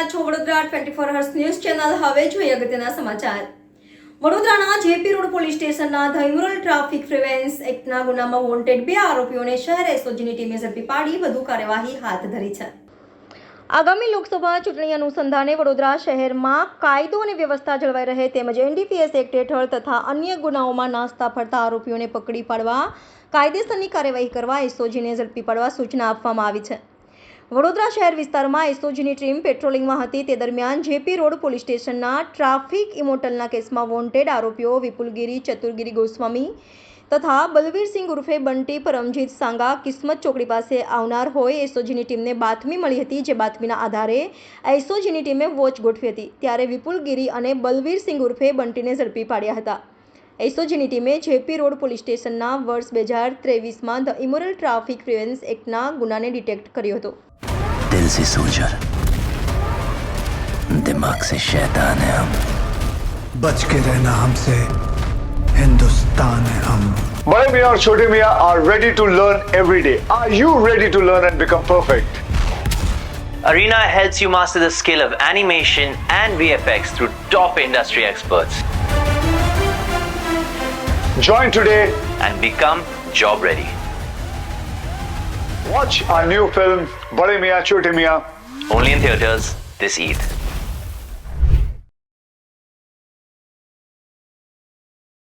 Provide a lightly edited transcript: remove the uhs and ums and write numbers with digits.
રહ્યા છો Vadodara 24 hers news channel. હવે જોઈએ અગત્યના સમાચાર. વડોદરાના જેપી રોડ પોલીસ સ્ટેશનના ધ ઇમોરલ ટ્રાફિક પ્રિવેન્સ એક્ટના ગુનામાં વોન્ટેડ 2 આરોપીઓને શહેર એસઓજીની ટીમે ઝડપી પાડી વધુ કાર્યવાહી હાથ ધરી છે. આગામી લોકસભા ચૂંટણી અનુસંધાને વડોદરા શહેરમાં કાયદો અને વ્યવસ્થા જળવાઈ રહે તેમજ એનડીપીએસ એક્ટ હેઠળ તથા અન્ય ગુનાઓમાં નાસ્તા ફરતા આરોપીઓને પકડી પાડવા કાયદેસરની કાર્યવાહી કરવા એસઓજીને ઝડપી પાડવા સૂચના આપવામાં આવી છે. વડોદરા શહેર વિસ્તારમાં એસઓજીની ટીમ પેટ્રોલિંગમાં હતી તે દરમિયાન જેપી રોડ પોલીસ સ્ટેશનના ટ્રાફિક ઇમોટલના કેસમાં વોન્ટેડ આરોપીઓ વિપુલગીરી ચતુરગીરી ગોસ્વામી તથા બલવીરસિંહ ઉર્ફે બંટી પરમજીત સાંગા કિસ્મત ચોકડી પાસે આવનાર હોય એસઓજીની ટીમને બાતમી મળી હતી. જે બાતમીના આધારે એસઓજીની ટીમે વોચ ગોઠવી હતી ત્યારે વિપુલગીરી અને બલવીરસિંહ ઉર્ફે બંટીને ઝડપી પાડ્યા હતા. એસઓજીની ટીમે જેપી રોડ પોલીસ સ્ટેશનના વર્ષ 2023માં ધ ઇમોરલ ટ્રાફિક પ્રિવેન્સ એક્ટના ગુનાને ડિટેક્ટ કર્યો હતો. दिल से सोल्जर, दिमाग से शैतान है हम. बच के रहना हमसे, हिंदुस्तान है हम. Bade Miyan और Chote Miyan are ready to learn every day. Are you ready to learn and become perfect? Arena helps you master the skill of animation and VFX through top industry experts. Join today. And become job ready. Watch our new film Bade Miyan Chote Miyan. Only in theaters this Eid.